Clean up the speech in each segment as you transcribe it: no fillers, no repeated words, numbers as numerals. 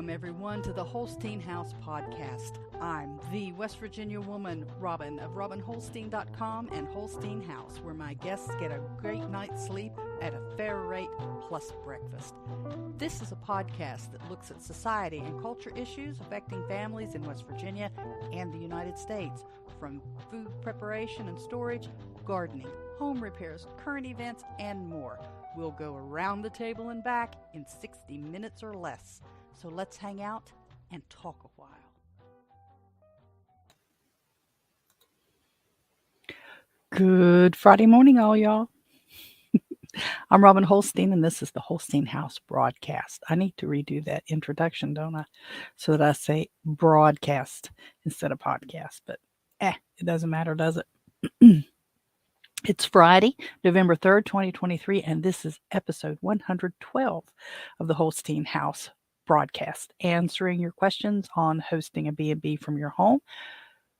Welcome, everyone, to the Holstein House podcast. I'm the West Virginia woman, Robin, of RobinHolstein.com and Holstein House, where my guests get a great night's sleep at a fair rate plus breakfast. This is a podcast that looks at society and culture issues affecting families in West Virginia and the United States, from food preparation and storage, gardening, home repairs, current events, and more. We'll go around the table and back in 60 minutes or less. So let's hang out and talk a while. Good Friday morning, all y'all. I'm Robin Holstein, and this is the Holstein House broadcast. I need to redo that introduction, don't I? So that I say broadcast instead of podcast. But it doesn't matter, does it? It's Friday, November 3rd, 2023, and this is episode 112 of the Holstein House broadcast, answering your questions on hosting a B&B from your home,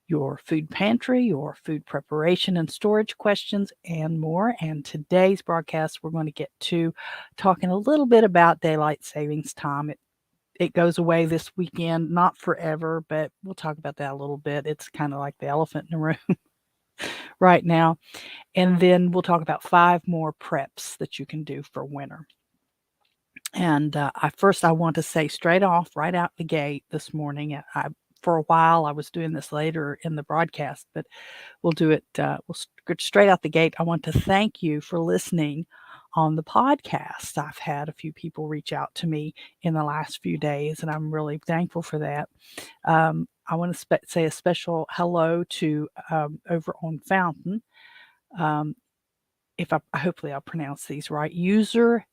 your food pantry, your food preparation and storage questions, and more. And today's broadcast, we're going to get to talking a little bit about daylight savings time. It goes away this weekend, not forever, but we'll talk about that a little bit. It's kind of like the elephant in the room right now. And then we'll talk about 5 more preps that you can do for winter. And I want to say straight off, right out the gate this morning, for a while I was doing this later in the broadcast, but we'll do it, we'll get straight out the gate. I want to thank you for listening on the podcast. I've had a few people reach out to me in the last few days, and I'm really thankful for that. I want to say a special hello to over on Fountain. Hopefully I'll pronounce these right. User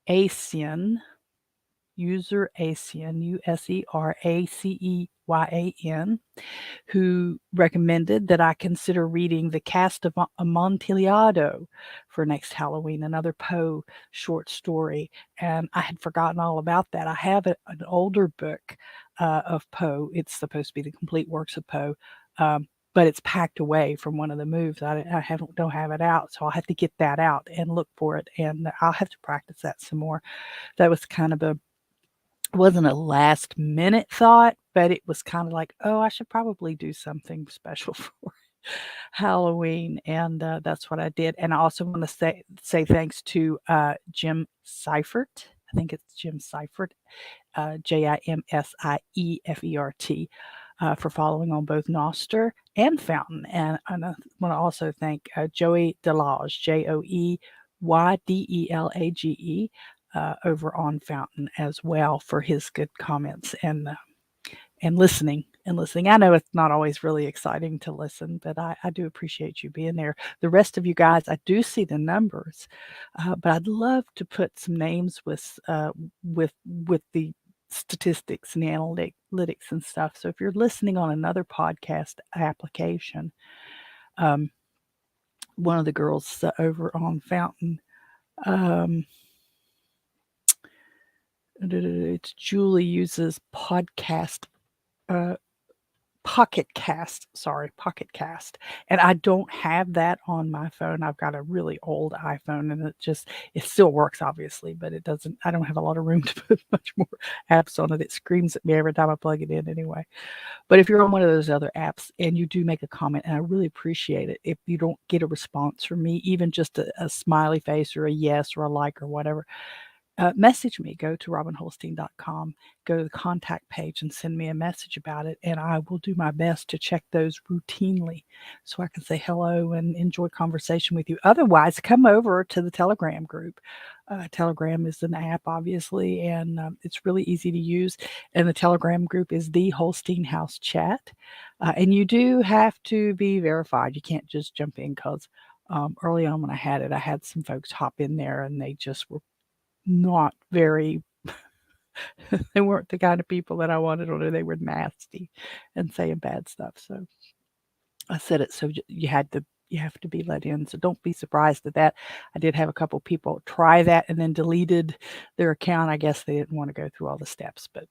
Useracyan, Useracyan, who recommended that I consider reading The Cast of Amontillado for next Halloween, another Poe short story. And I had forgotten all about that. I have an older book of Poe. It's supposed to be the complete works of Poe. But it's packed away from one of the moves. I don't have it out, so I'll have to get that out and look for it, and I'll have to practice that some more. That was kind of wasn't a last minute thought, but it was kind of like, I should probably do something special for Halloween, and that's what I did. And I also want to say thanks to Jim Seifert. I think it's Jim Seifert, Jimsiefert. For following on both Nostr and Fountain. And I want to also thank Joey Delage, JoeyDelage, over on Fountain as well, for his good comments and listening. I know it's not always really exciting to listen, but I do appreciate you being there. The rest of you guys, I do see the numbers, but I'd love to put some names with the statistics and the analytics and stuff. So if you're listening on another podcast application, one of the girls over on Fountain, it's Julie, uses Pocket Cast, and I don't have that on my phone. I've got a really old iPhone, and it still works, obviously, but I don't have a lot of room to put much more apps on it. It screams at me every time I plug it in anyway. But if you're on one of those other apps and you do make a comment, and I really appreciate it, if you don't get a response from me, even just a smiley face or a yes or a like or whatever, message me. Go to RobinHolstein.com, go to the contact page and send me a message about it, and I will do my best to check those routinely so I can say hello and enjoy conversation with you. Otherwise, come over to the Telegram group. Telegram is an app, obviously, and it's really easy to use. And the Telegram group is the Holstein House Chat. And you do have to be verified. You can't just jump in, because early on when I had some folks hop in there, and they just were not very they weren't the kind of people that I wanted, or they were nasty and saying bad stuff. So I said it, so you have to be let in. So don't be surprised at that. I did have a couple people try that and then deleted their account. I guess they didn't want to go through all the steps, but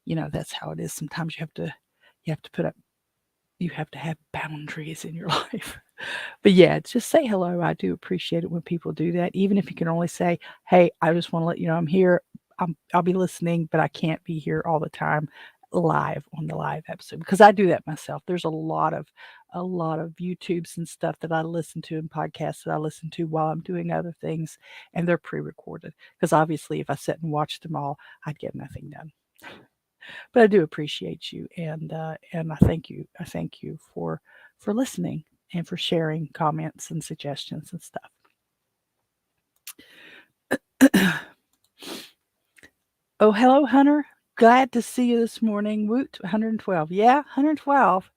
that's how it is. Sometimes you have to have boundaries in your life. But yeah, just say hello. I do appreciate it when people do that. Even if you can only say, hey, I just want to let you know I'm here. I'll be listening, but I can't be here all the time live on the live episode because I do that myself. There's a lot of YouTubes and stuff that I listen to and podcasts that I listen to while I'm doing other things, and they're pre-recorded because obviously if I sit and watch them all, I'd get nothing done. But I do appreciate you, and I thank you. I thank you for listening and for sharing comments and suggestions and stuff. Oh, hello, Hunter. Glad to see you this morning. Woot, 112. Yeah, 112.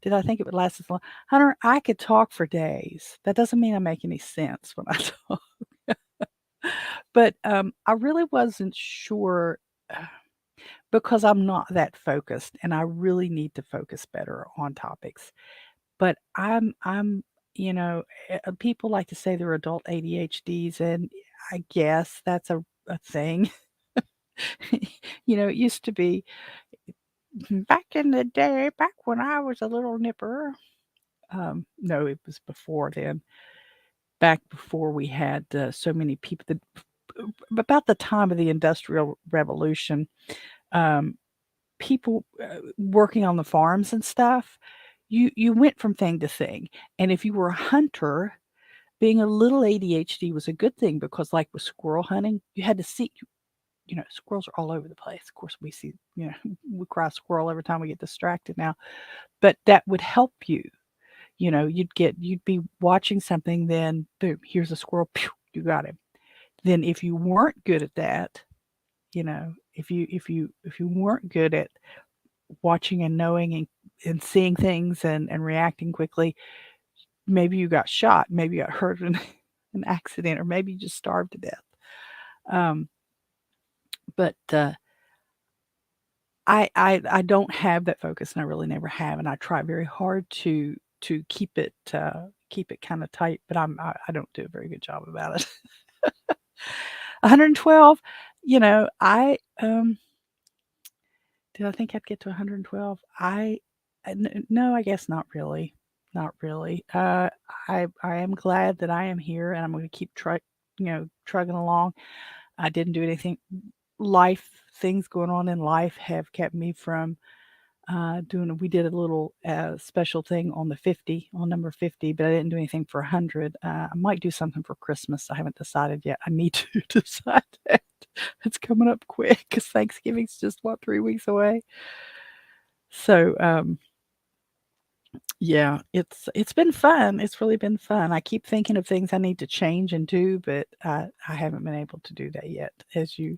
Did I think it would last this long? Hunter, I could talk for days. That doesn't mean I make any sense when I talk. But I really wasn't sure because I'm not that focused, and I really need to focus better on topics. But people like to say they're adult ADHDs, and I guess that's a thing. It used to be back in the day, back when I was a little nipper. No, it was before then. Back before we had so many people. About the time of the Industrial Revolution, um, people working on the farms and stuff, you went from thing to thing. And if you were a hunter, being a little ADHD was a good thing because, like with squirrel hunting, you had to see. Squirrels are all over the place. Of course, we see, we cry squirrel every time we get distracted now. But that would help you. You'd be watching something, then boom, here's a squirrel. Pew, you got him. Then if you weren't good at that, if you weren't good at watching and knowing and seeing things and reacting quickly, maybe you got shot, maybe you got hurt in an accident, or maybe you just starved to death. Um, but I don't have that focus, and I really never have, and I try very hard to keep it kind of tight, but I don't do a very good job about it. 112. I did I think I'd get to 112? No, I guess not really, not really. I am glad that I am here, and I'm going to keep trugging along. I didn't do anything. Life things going on in life have kept me from doing. We did a little special thing on number 50, but I didn't do anything for 100. I might do something for Christmas. I haven't decided yet. I need to decide that. It's coming up quick because Thanksgiving's just 3 weeks away. So yeah, it's been fun. It's really been fun. I keep thinking of things I need to change and do, but I haven't been able to do that yet, as you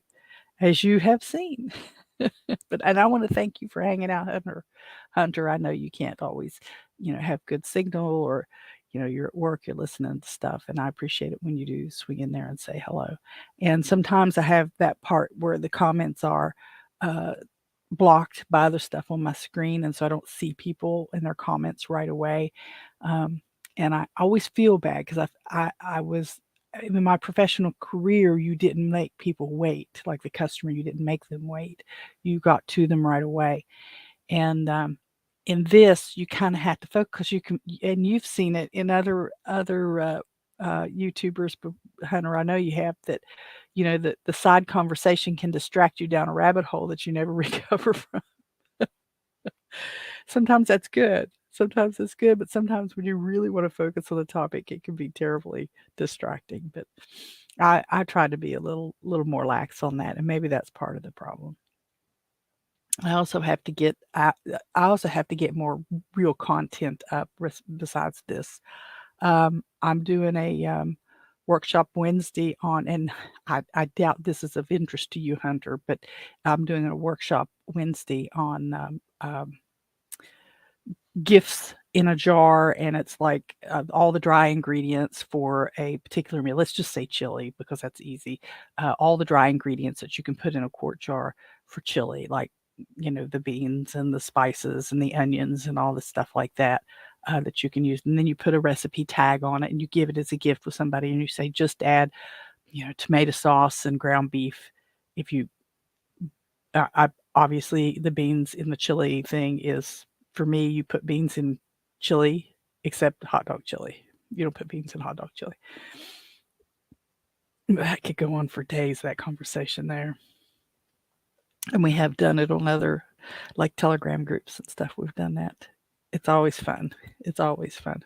have seen. And I want to thank you for hanging out, Hunter. Hunter, I know you can't always, have good signal, or, you're at work, you're listening to stuff, and I appreciate it when you do swing in there and say hello. And sometimes I have that part where the comments are uh, blocked by other stuff on my screen, and so I don't see people and their comments right away. Um, and I always feel bad because I was in my professional career, you didn't make people wait, like the customer, you didn't make them wait. You got to them right away. And in this, you kind of have to focus. You can, and you've seen it in other YouTubers, but Hunter, I know you have that. The side conversation can distract you down a rabbit hole that you never recover from. Sometimes that's good. Sometimes it's good, but sometimes when you really want to focus on the topic, it can be terribly distracting. But I try to be a little more lax on that, and maybe that's part of the problem. I also have to get I also have to get more real content up besides this. I'm doing a workshop Wednesday on, and I doubt this is of interest to you, Hunter, but I'm doing a workshop Wednesday on gifts in a jar, and it's like all the dry ingredients for a particular meal. Let's just say chili because that's easy. All the dry ingredients that you can put in a quart jar for chili, like the beans and the spices and the onions and all the stuff like that that you can use. And then you put a recipe tag on it and you give it as a gift with somebody, and you say just add tomato sauce and ground beef. If you obviously the beans in the chili thing is, for me, you put beans in chili, except hot dog chili. You don't put beans in hot dog chili. That could go on for days, that conversation there. And we have done it on other, like Telegram groups and stuff. We've done that. It's always fun. It's always fun.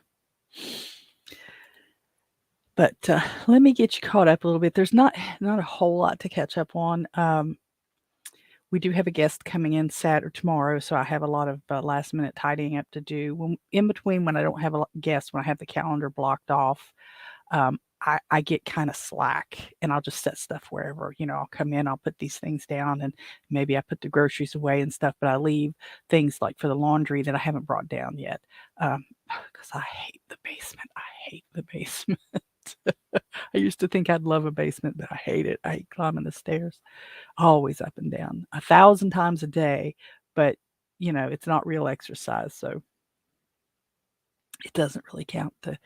But let me get you caught up a little bit. There's not a whole lot to catch up on. We do have a guest coming in Saturday tomorrow, so I have a lot of last minute tidying up to do. In between, when I don't have a guest, when I have the calendar blocked off, I get kind of slack, and I'll just set stuff wherever. I'll come in, I'll put these things down, and maybe I put the groceries away and stuff, but I leave things like for the laundry that I haven't brought down yet, because I hate the basement. I hate the basement. I used to think I'd love a basement, but I hate it. I hate climbing the stairs, always up and down, 1,000 times a day. But it's not real exercise, so it doesn't really count to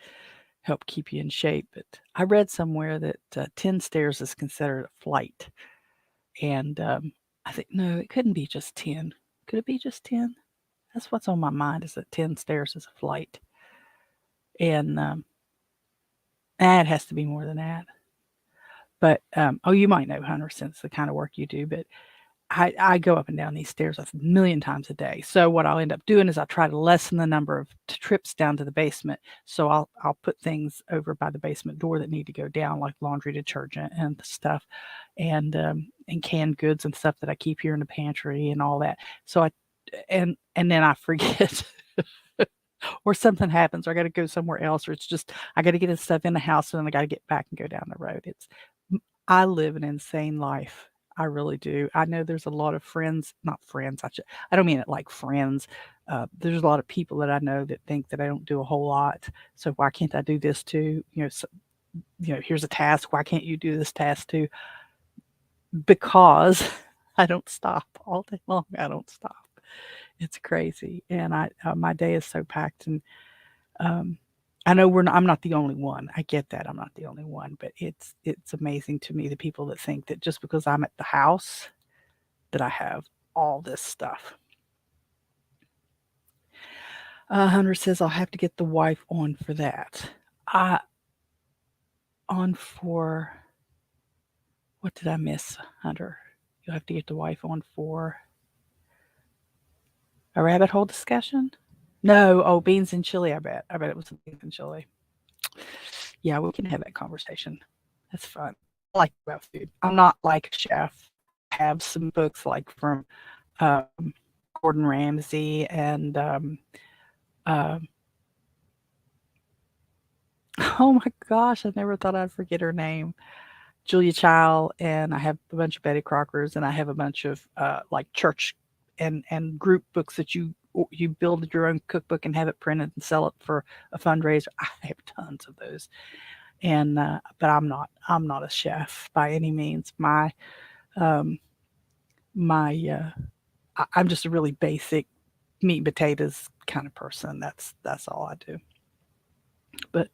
help keep you in shape. But I read somewhere that 10 stairs is considered a flight, and I think no, it couldn't be just 10. Could it be just 10? That's what's on my mind, is that 10 stairs is a flight, and it has to be more than that. But you might know, Hunter, since the kind of work you do. But I go up and down these stairs a million times a day. So what I'll end up doing is I try to lessen the number of trips down to the basement. So I'll put things over by the basement door that need to go down, like laundry detergent and stuff, and canned goods and stuff that I keep here in the pantry and all that. So and then I forget. Or something happens, or I got to go somewhere else, or it's just I got to get this stuff in the house, and then I got to get back and go down the road. I live an insane life. I really do. I know there's a lot of friends, not friends. I don't mean it like friends. There's a lot of people that I know that think that I don't do a whole lot. So why can't I do this too? Here's a task. Why can't you do this task too? Because I don't stop all day long. I don't stop. It's crazy, and my day is so packed. And I know I'm not the only one. I get that I'm not the only one, but it's amazing to me, the people that think that just because I'm at the house that I have all this stuff. Hunter says I'll have to get the wife on for that. On for what did I miss, Hunter? You'll have to get the wife on for a rabbit hole discussion. No, beans and chili. I bet it was beans and chili. Yeah, we can have that conversation. That's fun. I like about food. I'm not like a chef. I have some books like from um, Gordon Ramsay and oh my gosh, I never thought I'd forget her name. Julia Child, and I have a bunch of Betty Crockers, and I have a bunch of like church and group books that you build your own cookbook and have it printed and sell it for a fundraiser. I have tons of those, and but I'm not a chef by any means. Um, I'm just a really basic meat and potatoes kind of person. That's all I do. But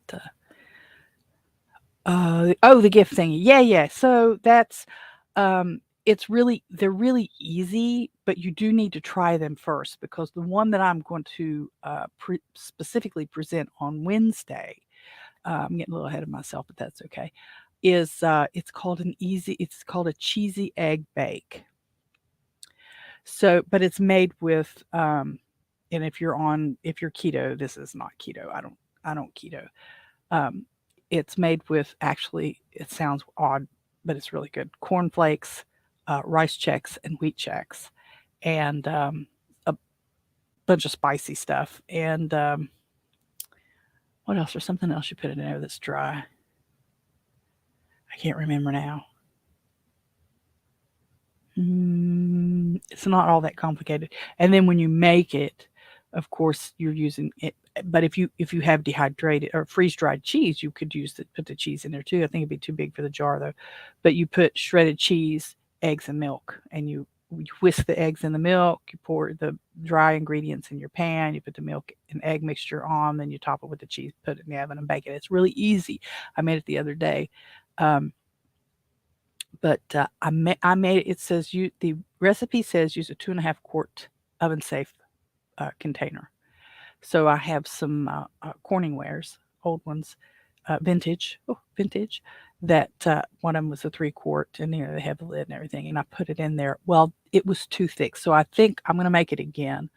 the gift thingy. Yeah. So that's they're really easy, but you do need to try them first, because the one that I'm going to specifically present on Wednesday, I'm getting a little ahead of myself, but that's okay. It's called a cheesy egg bake. So, but it's made with and if you're keto, this is not keto. I don't keto. Um, it's made with, actually, it sounds odd, but it's really good. Cornflakes, rice checks, and wheat checks, and a bunch of spicy stuff. And what else? There's something else you put in there that's dry. I can't remember now. It's not all that complicated. And then when you make it, of course, you're using it. But if you have dehydrated or freeze dried cheese, you could put the cheese in there too. I think it'd be too big for the jar though. But you put shredded cheese, eggs, and milk, and you whisk the eggs in the milk. You pour the dry ingredients in your pan. You put the milk and egg mixture on, then you top it with the cheese, put it in the oven, and bake it. It's really easy. I made it the other day. But I made it. It says the recipe says use a 2.5 quart oven safe container. So I have some Corningwares, old ones, vintage, that one of them was a 3-quart, and they have the lid and everything, and I put it in there. Well, it was too thick, so I think I'm going to make it again.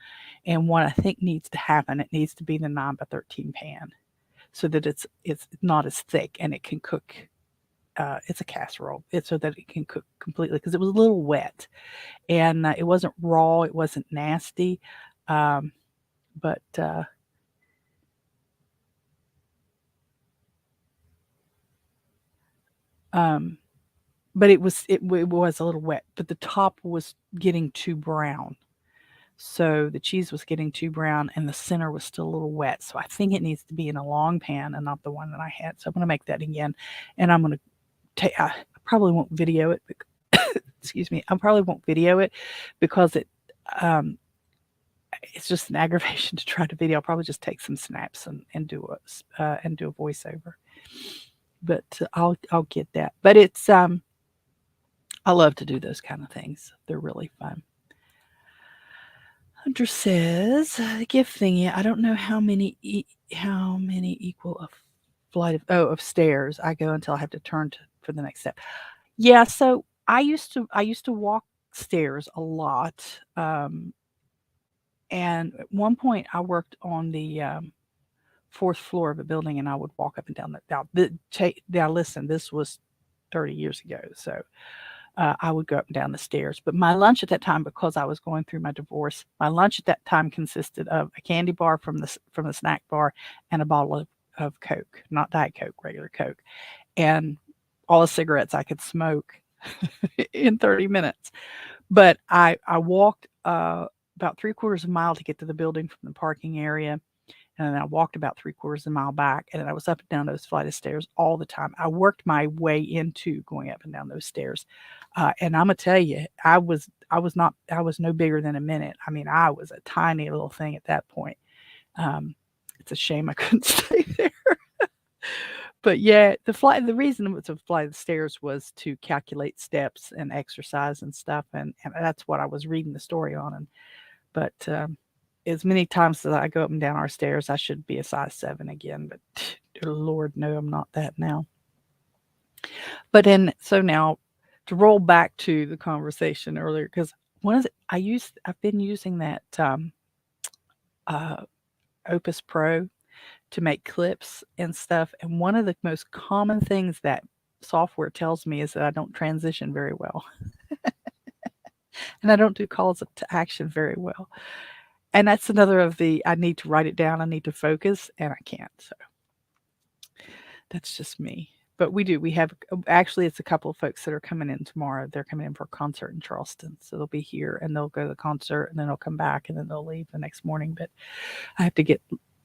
And what I think needs to happen, it needs to be the 9 by 13 pan, so that it's not as thick and it can cook. It's a casserole, so that it can cook completely, because it was a little wet, and it wasn't raw, it wasn't nasty, um, but um, but it was a little wet, but the top was getting too brown. So the cheese was getting too brown and the center was still a little wet. So I think it needs to be in a long pan and not the one that I had. So I'm going to make that again, and I'm going to take. I probably won't video it. Excuse me. I probably won't video it because um, it's just an aggravation to try to video. I'll probably just take some snaps and do a voiceover. But I'll get that. But it's I love to do those kind of things. They're really fun. Hunter says, the gift thingy. I don't know how many equal a flight of stairs I go until I have to turn for the next step. Yeah, so I used to walk stairs a lot, and at one point I worked on the 4th floor of a building, and I would walk up and down now listen, this was 30 years ago, so I would go up and down the stairs. But my lunch at that time, because I was going through my divorce, my lunch at that time consisted of a candy bar from the snack bar and a bottle of Coke, not Diet Coke, regular Coke, and all the cigarettes I could smoke in 30 minutes. But I walked about 3/4 of a mile to get to the building from the parking area. And then I walked about 3/4 of a mile back, and then I was up and down those flight of stairs all the time. I worked my way into going up and down those stairs, and I'm gonna tell you, I was no bigger than a minute. I mean, I was a tiny little thing at that point. It's a shame I couldn't stay there. But yeah, the reason it was a flight of stairs was to calculate steps and exercise and stuff, and that's what I was reading the story on. But as many times as I go up and down our stairs, I should be a size 7 again. But Lord, no, I'm not that now. But so now to roll back to the conversation earlier, because I've been using that Opus Pro to make clips and stuff, and one of the most common things that software tells me is that I don't transition very well, and I don't do calls to action very well. And that's another of I need to write it down, I need to focus, and I can't. So that's just me. But we have, actually, it's a couple of folks that are coming in tomorrow. They're coming in for a concert in Charleston. So they'll be here and they'll go to the concert and then they'll come back and then they'll leave the next morning. But I have to get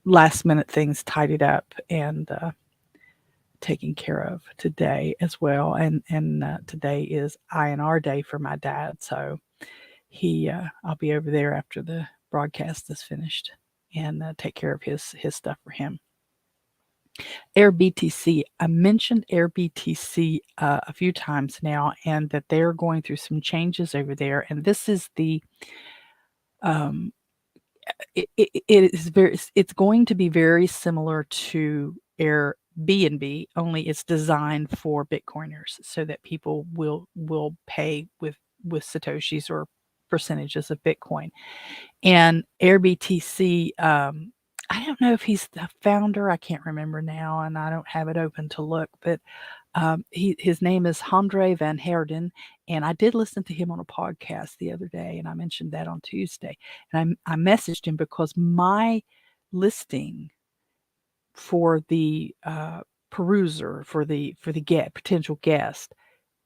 last minute things tidied up and taken care of today as well. And today is INR day for my dad. So I'll be over there after the broadcast is finished and take care of his stuff for him. AirBTC. I mentioned AirBTC a few times now, and that they're going through some changes over there. And this is it's going to be very similar to AirBNB, only it's designed for Bitcoiners so that people will pay with Satoshis or percentages of Bitcoin. And AirBTC, I don't know if he's the founder. I can't remember now, and I don't have it open to look. But his name is Andre Van Heerden, and I did listen to him on a podcast the other day, and I mentioned that on Tuesday. And I messaged him because my listing for the peruser for the potential guest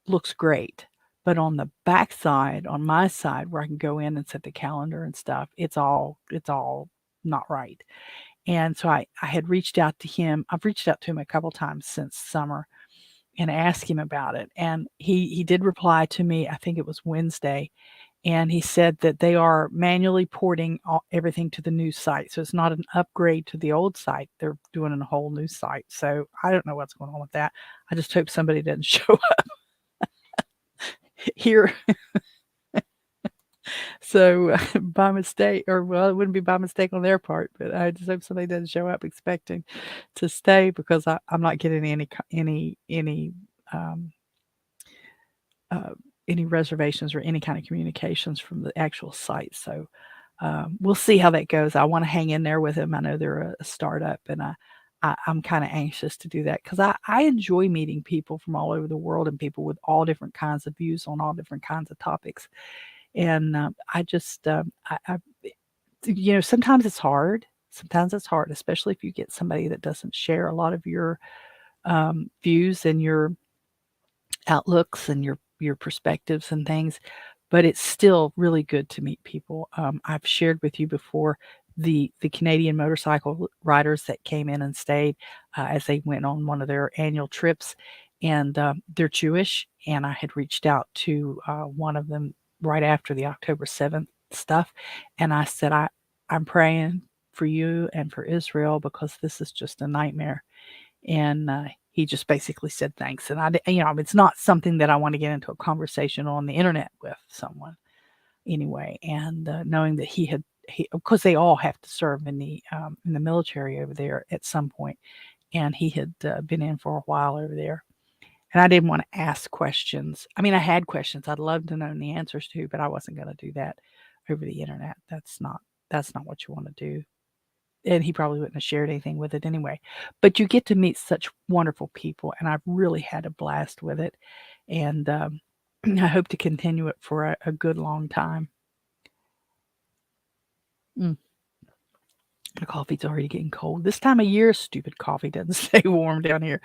looks great. But on the back side, on my side, where I can go in and set the calendar and stuff, it's all not right. And so I had reached out to him. I've reached out to him a couple times since summer and asked him about it. And he did reply to me, I think it was Wednesday, and he said that they are manually porting everything to the new site. So it's not an upgrade to the old site. They're doing a whole new site. So I don't know what's going on with that. I just hope somebody doesn't show up here. So by mistake, or well, it wouldn't be by mistake on their part, but I just hope somebody doesn't show up expecting to stay, because I'm not getting any any reservations or any kind of communications from the actual site. So we'll see how that goes. I want to hang in there with them. I know they're a startup, and I'm kind of anxious to do that because I enjoy meeting people from all over the world and people with all different kinds of views on all different kinds of topics. And I just, sometimes it's hard. Sometimes it's hard, especially if you get somebody that doesn't share a lot of your views and your outlooks and your perspectives and things, but it's still really good to meet people. I've shared with you before the Canadian motorcycle riders that came in and stayed as they went on one of their annual trips, and they're Jewish. And I had reached out to one of them right after the October 7th stuff, and I said, I'm praying for you and for Israel because this is just a nightmare. And he just basically said thanks. And it's not something that I want to get into a conversation on the internet with someone anyway. And knowing that because they all have to serve in the military over there at some point, and he had been in for a while over there. And I didn't want to ask questions. I mean, I had questions I'd love to know the answers to, but I wasn't going to do that over the internet. That's not what you want to do. And he probably wouldn't have shared anything with it anyway. But you get to meet such wonderful people, and I've really had a blast with it. And I hope to continue it for a good long time. The coffee's already getting cold. This time of year, stupid coffee doesn't stay warm down here.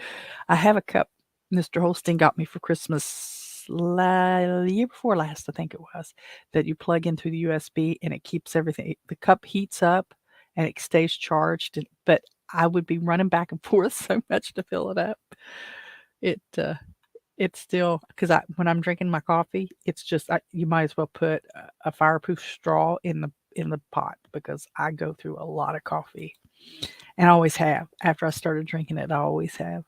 I have a cup Mr. Holstein got me for Christmas the year before last, I think it was, that you plug into the USB and it keeps everything. The cup heats up and it stays charged. But I would be running back and forth so much to fill it up. It's still because when I'm drinking my coffee, it's just you might as well put a fireproof straw in the pot because I go through a lot of coffee, and I always have. After I started drinking it, I always have.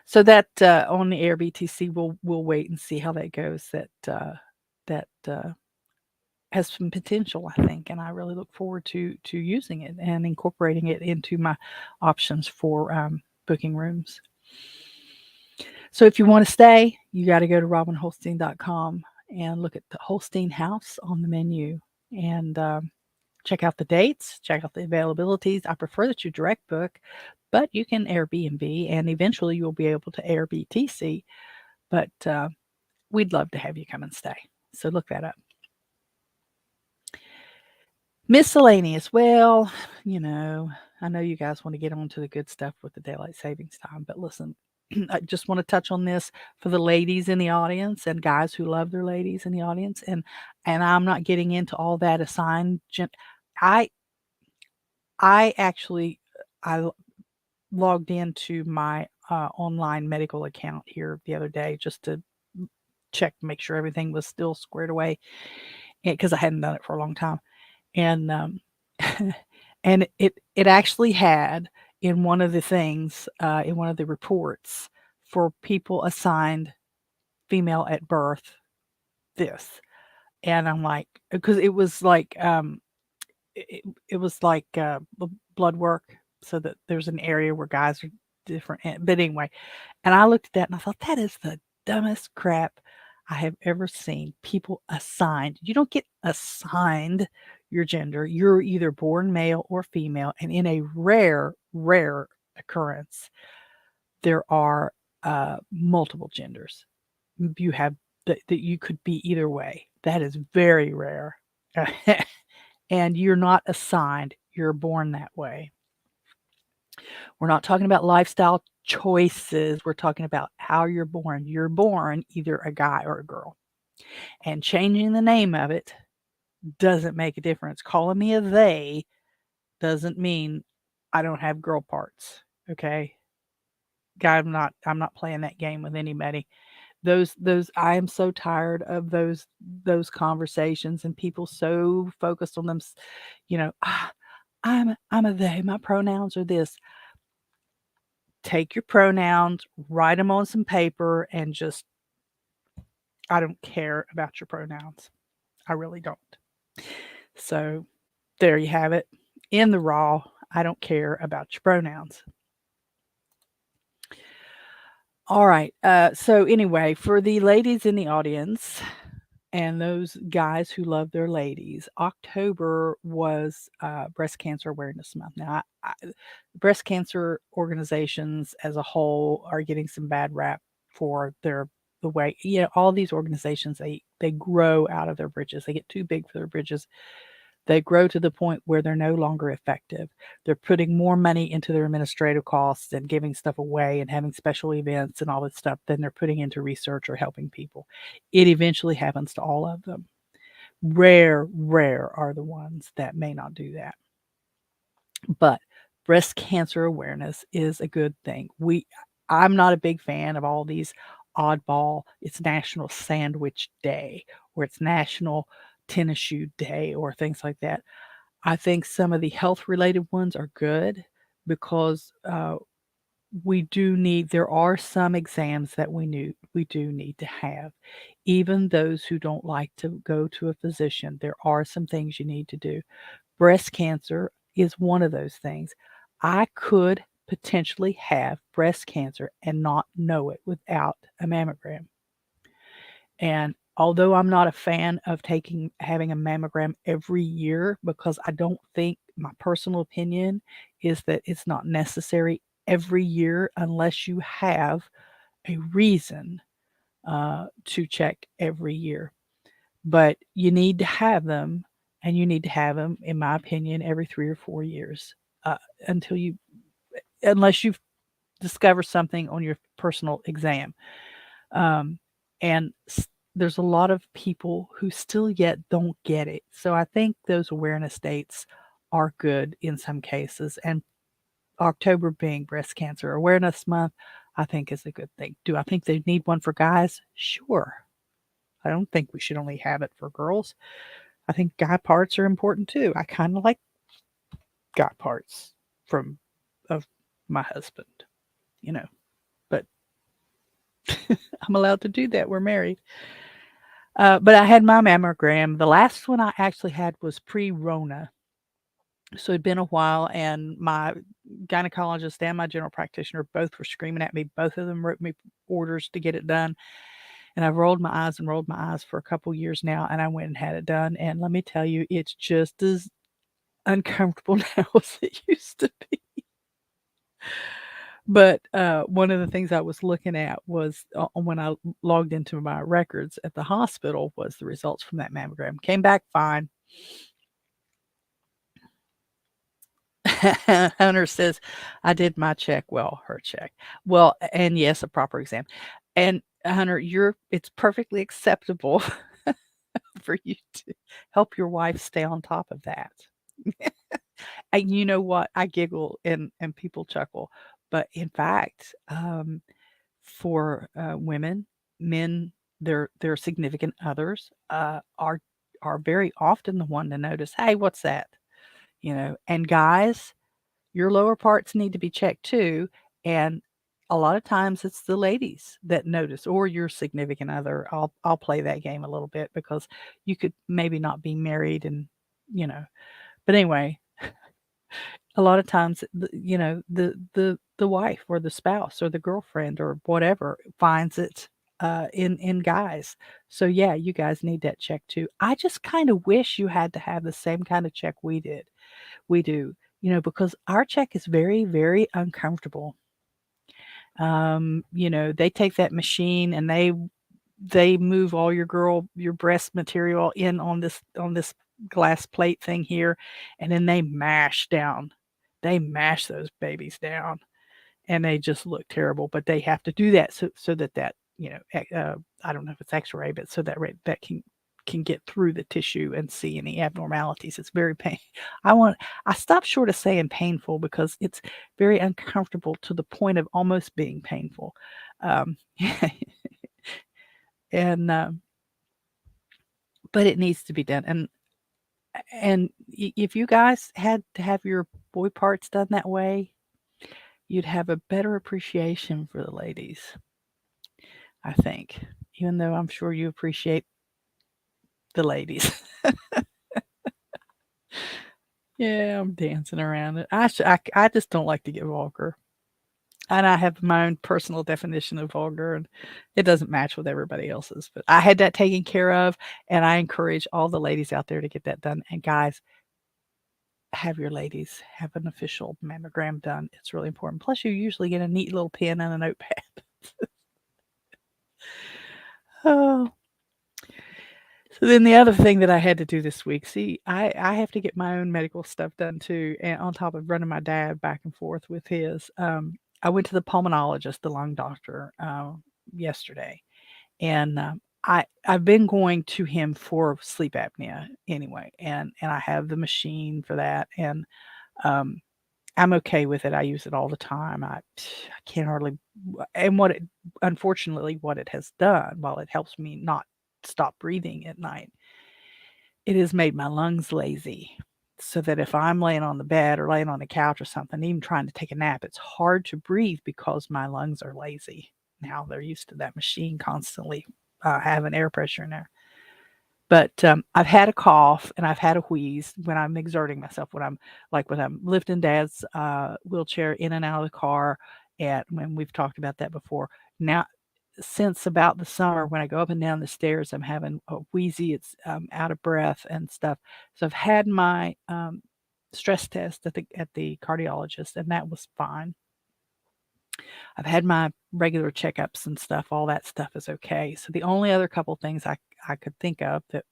So that on the AirBTC, we'll wait and see how that goes. That has some potential, I think, and I really look forward to using it and incorporating it into my options for booking rooms. So if you want to stay, you got to go to robinholstein.com and look at the Holstein House on the menu and check out the dates, check out the availabilities. I prefer that you direct book, but you can Airbnb, and eventually you'll be able to AirBTC. But we'd love to have you come and stay. So look that up. Miscellaneous. Well, I know you guys want to get on to the good stuff with the daylight savings time, but listen, I just want to touch on this for the ladies in the audience and guys who love their ladies in the audience. And I'm not getting into all that assigned. I actually logged into my online medical account here the other day just to check, make sure everything was still squared away, because I hadn't done it for a long time. And and it actually had in one of the things in one of the reports for people assigned female at birth this. And I'm like, because it was like it was like blood work, so that there's an area where guys are different. But anyway, and I looked at that and I thought, that is the dumbest crap I have ever seen. People assigned. You don't get assigned your gender. You're either born male or female. And in a rare occurrence, there are multiple genders. You have that you could be either way. That is very rare. And you're not assigned. You're born that way. We're not talking about lifestyle choices. We're talking about how you're born. You're born either a guy or a girl. And changing the name of it doesn't make a difference. Calling me a they doesn't mean I don't have girl parts. Okay? God, I'm not playing that game with anybody. Those I am so tired of those conversations and people so focused on them, I'm a they, my pronouns are this. Take your pronouns, write them on some paper, and just, I don't care about your pronouns. I really don't. So there you have it. In the raw, I don't care about your pronouns. All right. So anyway, for the ladies in the audience and those guys who love their ladies, October was Breast Cancer Awareness Month. Now, breast cancer organizations as a whole are getting some bad rap for the way, all these organizations, they grow out of their britches. They get too big for their britches. They grow to the point where they're no longer effective. They're putting more money into their administrative costs and giving stuff away and having special events and all this stuff than they're putting into research or helping people. It eventually happens to all of them. Rare are the ones that may not do that. But breast cancer awareness is a good thing. I'm not a big fan of all these oddball, it's National Sandwich Day or it's National Tennis Shoe Day or things like that. I think some of the health related ones are good because there are some exams that we do need to have. Even those who don't like to go to a physician, there are some things you need to do. Breast cancer is one of those things. I could potentially have breast cancer and not know it without a mammogram. And although I'm not a fan of having a mammogram every year because I don't think my personal opinion is that it's not necessary every year unless you have a reason to check every year. But you need to have them, and you need to have them, in my opinion, every 3 or 4 years uh, until unless you discover something on your personal exam. Um, and there's a lot of people who still yet don't get it. So I think those awareness dates are good in some cases. And October being Breast Cancer Awareness Month, I think is a good thing. Do I think they need one for guys? Sure. I don't think we should only have it for girls. I think guy parts are important too. I kind of like guy parts from of my husband, you know, but I'm allowed to do that. We're married. But I had my mammogram. The last one I actually had was pre-Rona. So it'd been a while, and my gynecologist and my general practitioner both were screaming at me. Both of them wrote me orders to get it done. And I've rolled my eyes and rolled my eyes for a couple years now, and I went and had it done. And let me tell you, it's just as uncomfortable now as it used to be. But one of the things I was looking at was when I logged into my records at the hospital was the results from that mammogram. Came back fine. Hunter says, I did my check. Well, her check. Well, and yes, a proper exam. And Hunter, it's perfectly acceptable for you to help your wife stay on top of that. And you know what? I giggle and people chuckle. But in fact, for women, men, their significant others are very often the one to notice, hey, what's that? And guys, your lower parts need to be checked too. And a lot of times it's the ladies that notice, or your significant other. I'll play that game a little bit because you could maybe not be married and you know. But anyway, a lot of times the wife or the spouse or the girlfriend or whatever finds it in guys. So yeah, you guys need that check too. I just kind of wish you had to have the same kind of check we do, because our check is very, very uncomfortable. They take that machine and they move all your breast material in on this glass plate thing here, and then they mash down. They mash those babies down, and they just look terrible. But they have to do that so that I don't know if it's X-ray, but so that can get through the tissue and see any abnormalities. It's very pain. I stopped short of saying painful because it's very uncomfortable to the point of almost being painful. Um, and but it needs to be done. And if you guys had to have your boy parts done that way, you'd have a better appreciation for the ladies, I think. Even though I'm sure you appreciate the ladies. Yeah, I'm dancing around it. I just don't like to get vulgar. And I have my own personal definition of vulgar, and it doesn't match with everybody else's. But I had that taken care of, and I encourage all the ladies out there to get that done. And guys, have your ladies have an official mammogram done. It's really important. Plus, you usually get a neat little pen and a notepad. Oh. So then the other thing that I had to do this week, see, I have to get my own medical stuff done too, and on top of running my dad back and forth with his, I went to the pulmonologist, the lung doctor, yesterday, and I've been going to him for sleep apnea anyway, and I have the machine for that, and um, I'm okay with it. I use it all the time. I can't hardly, and unfortunately, what it has done, while it helps me not stop breathing at night, it has made my lungs lazy. So that if I'm laying on the bed or laying on the couch or something, even trying to take a nap, it's hard to breathe because my lungs are lazy. Now they're used to that machine constantly having air pressure in there. But I've had a cough and I've had a wheeze when I'm exerting myself, when I'm lifting Dad's wheelchair in and out of the car, and when we've talked about that before. Now, since about the summer, when I go up and down the stairs, I'm having a wheezy. It's out of breath and stuff. So I've had my stress test at the cardiologist, and that was fine. I've had my regular checkups and stuff. All that stuff is okay. So the only other couple things I could think of that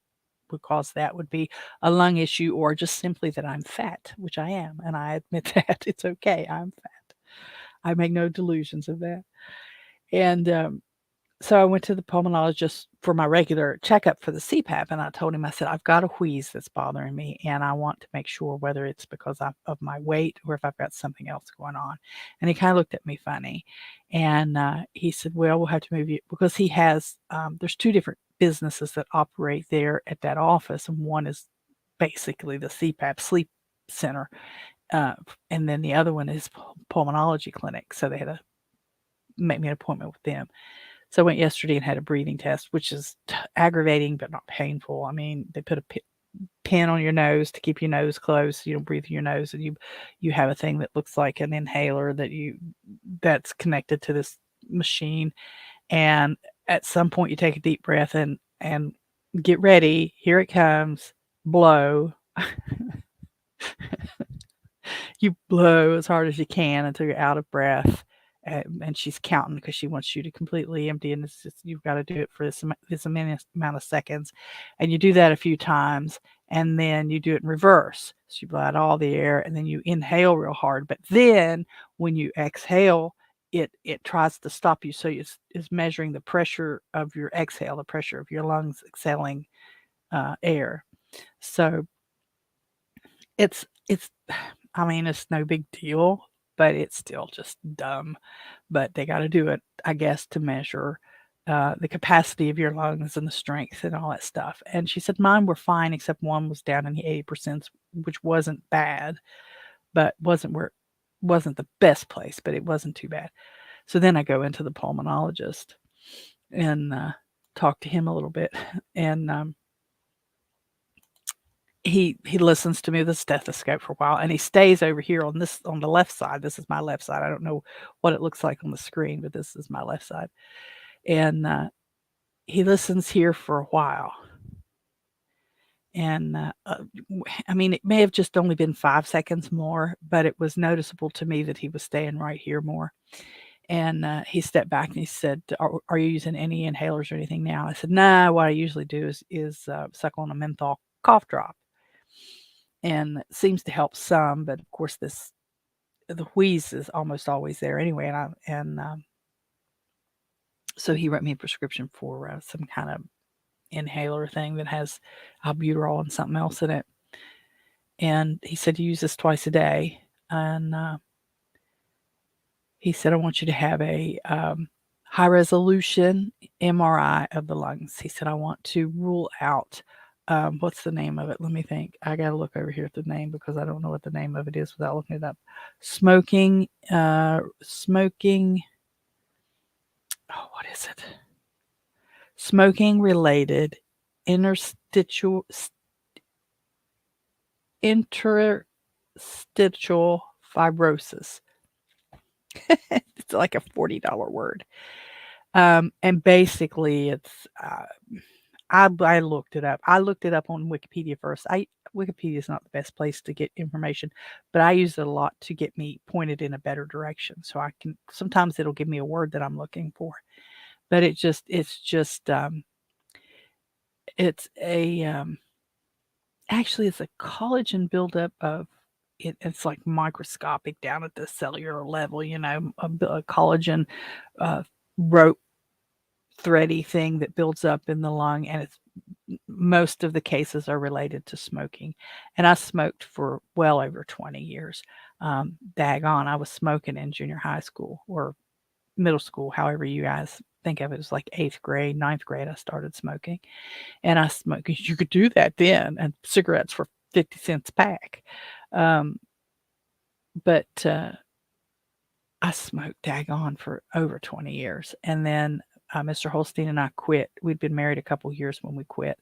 would cause that would be a lung issue or just simply that I'm fat, which I am, and I admit that. It's okay, I'm fat. I make no delusions of that. And so I went to the pulmonologist for my regular checkup for the CPAP, and I told him, I said, I've got a wheeze that's bothering me, and I want to make sure whether it's because of my weight or if I've got something else going on. And he kind of looked at me funny, and he said, well, we'll have to move you, because he has, there's two different businesses that operate there at that office, and one is basically the CPAP sleep center, uh, and then the other one is pulmonology clinic. So they had to make me an appointment with them. So I went yesterday and had a breathing test, which is aggravating but not painful. I mean, they put a pin on your nose to keep your nose closed, so you don't breathe through your nose, and you have a thing that looks like an inhaler that's connected to this machine. And at some point, you take a deep breath and get ready. Here it comes. Blow. You blow as hard as you can until you're out of breath. And she's counting because she wants you to completely empty, and you've got to do it for this amount of seconds, and you do that a few times, and then you do it in reverse. So you blow out all the air, and then you inhale real hard. But then when you exhale, it tries to stop you. So it's measuring the pressure of your exhale, the pressure of your lungs exhaling air. So it's I mean, it's no big deal, but it's still just dumb. But they got to do it, I guess, to measure the capacity of your lungs and the strength and all that stuff. And she said mine were fine, except one was down in the 80%, which wasn't bad, but wasn't the best place, but it wasn't too bad. So then I go into the pulmonologist and talk to him a little bit, and he listens to me with a stethoscope for a while, and he stays over here on the left side. This is my left side. I don't know what it looks like on the screen, but this is my left side. And he listens here for a while. And I mean, it may have just only been 5 seconds more, but it was noticeable to me that he was staying right here more. And he stepped back and he said, "Are you using any inhalers or anything now?" I said, "Nah. What I usually do is suck on a menthol cough drop, and it seems to help some, but of course the wheeze is almost always there anyway." So he wrote me a prescription for some kind of inhaler thing that has albuterol and something else in it, and he said, "You use this twice a day." And he said, "I want you to have a high resolution MRI of the lungs." He said, "I want to rule out," what's the name of it? Let me think. I got to look over here at the name because I don't know what the name of it is without looking it up. Smoking. Oh, what is it? Smoking related interstitial fibrosis. It's like a $40 word. And basically, I looked it up. I looked it up on Wikipedia first. Wikipedia is not the best place to get information, but I use it a lot to get me pointed in a better direction. So I can sometimes it'll give me a word that I'm looking for, but it's a actually it's a collagen buildup of it's like microscopic down at the cellular level. A collagen uh, rope thready thing that builds up in the lung, and it's most of the cases are related to smoking. And I smoked for well over 20 years. Daggone, I was smoking in junior high school or middle school, however you guys think of it. It was like eighth grade, ninth grade, I started smoking. And I smoked, 'cause you could do that then, and cigarettes were 50 cents a pack. Um, but I smoked daggone for over 20 years. And then Mr. Holstein and I quit. We'd been married a couple years when we quit.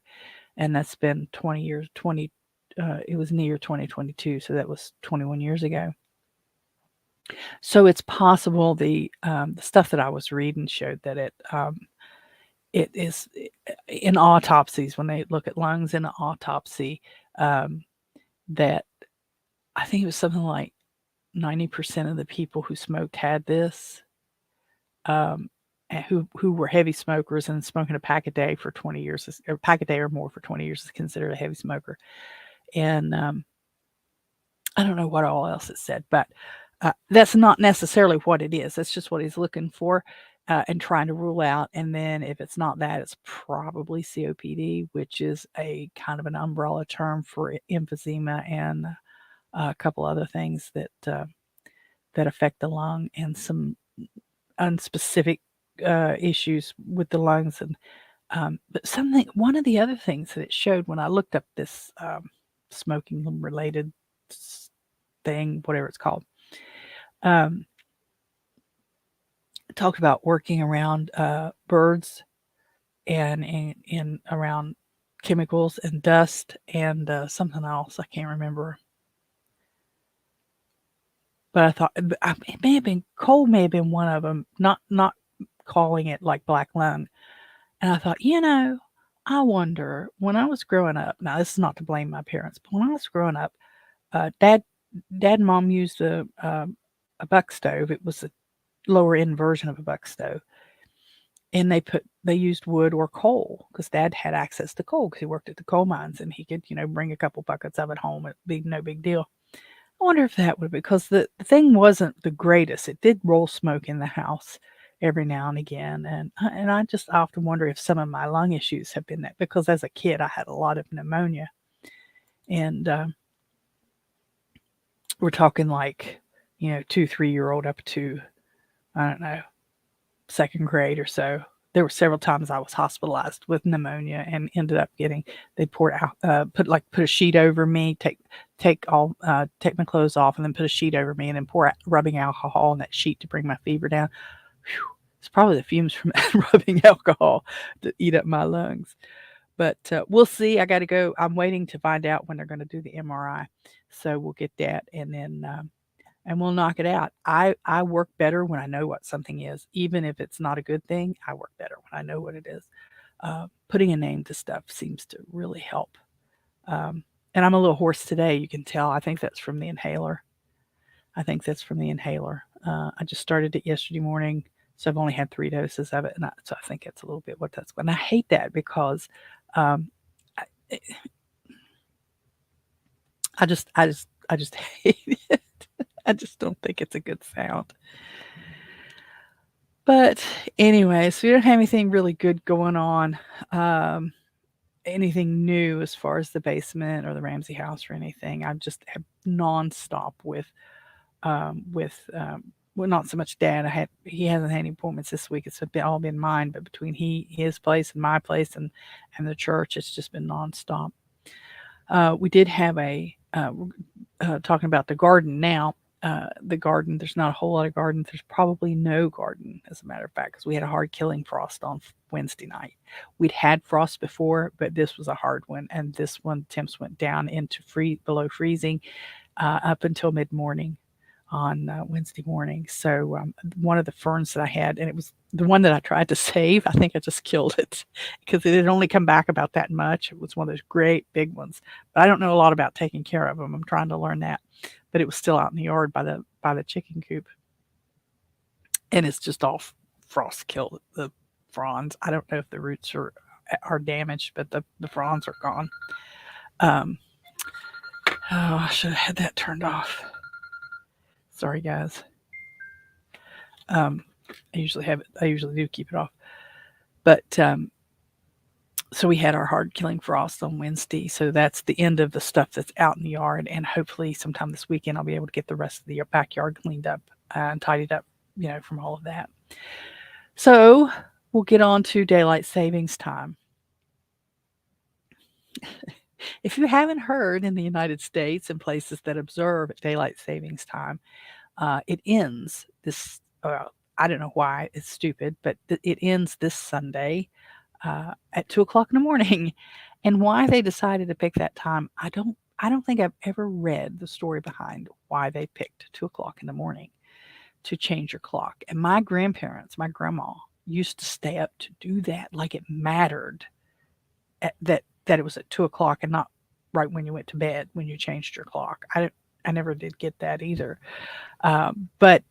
And that's been 20 years, it was in the year 2022. So that was 21 years ago. So it's possible the stuff that I was reading showed that it is in autopsies when they look at lungs in an autopsy, that I think it was something like 90% of the people who smoked had this, and who were heavy smokers, and smoking a pack a day for 20 years, or a pack a day or more for 20 years is considered a heavy smoker. And I don't know what all else it said, but that's not necessarily what it is. That's just what he's looking for and trying to rule out. And then if it's not that, it's probably COPD, which is a kind of an umbrella term for emphysema and a couple other things that affect the lung, and some unspecific issues with the lungs. And but one of the other things that it showed when I looked up this smoking related thing, whatever it's called, um, talked about working around birds and in around chemicals and dust and something else I can't remember. But I thought it may have been coal, may have been one of them. Not calling it like black lung. And I thought, I wonder when I was growing up. Now this is not to blame my parents, but when I was growing up, dad and mom used a buck stove. It was a lower end version of a buck stove, and they used wood or coal because dad had access to coal because he worked at the coal mines, and he could bring a couple buckets of it home. It'd be no big deal. I wonder if that would, because the thing wasn't the greatest. It did roll smoke in the house every now and again, and I just often wonder if some of my lung issues have been that, because as a kid I had a lot of pneumonia, and we're talking like 2, 3-year-old up to, I don't know, second grade or so. There were several times I was hospitalized with pneumonia and ended up getting, they poured out, put a sheet over me, take my clothes off, and then put a sheet over me, and then pour rubbing alcohol on that sheet to bring my fever down. Whew, it's probably the fumes from rubbing alcohol to eat up my lungs. But we'll see. I got to go. I'm waiting to find out when they're going to do the MRI. So we'll get that, and then and we'll knock it out. I work better when I know what something is, even if it's not a good thing. I work better when I know what it is. Putting a name to stuff seems to really help. And I'm a little hoarse today. You can tell. I think that's from the inhaler. I just started it yesterday morning, so I've only had 3 doses of it, and so I think it's a little bit what that's. And I hate that because um, I, I just hate it. I just don't think it's a good sound. But anyway, so we don't have anything really good going on. Anything new as far as the basement or the Ramsey house or anything. I just have nonstop well, not so much dad. He hasn't had any appointments this week. It's all been mine, but between his place and my place and the church, it's just been nonstop. We did have talking about the garden now. The garden, there's not a whole lot of garden. There's probably no garden, as a matter of fact, because we had a hard killing frost on Wednesday night. We'd had frost before, but this was a hard one, and this one temps went down into below freezing up until mid-morning on Wednesday morning. So one of the ferns that I had, and it was the one that I tried to save, I think I just killed it because it had only come back about that much. It was one of those great big ones. But I don't know a lot about taking care of them. I'm trying to learn that. But it was still out in the yard by the chicken coop. And it's just all frost killed the fronds. I don't know if the roots are damaged, but the fronds are gone. Oh, I should have had that turned off. Sorry, guys. I usually have it. I usually do keep it off. But so we had our hard killing frost on Wednesday. So that's the end of the stuff that's out in the yard. And hopefully sometime this weekend I'll be able to get the rest of the backyard cleaned up and tidied up, from all of that. So we'll get on to daylight savings time. If you haven't heard, in the United States and places that observe daylight savings time, it ends this. I don't know why it's stupid, but it ends this Sunday at 2:00 in the morning. And why they decided to pick that time, I don't think I've ever read the story behind why they picked 2:00 in the morning to change your clock. And my grandparents, my grandma, used to stay up to do that, like it mattered that it was at 2:00 and not right when you went to bed when you changed your clock. I never did get that either. But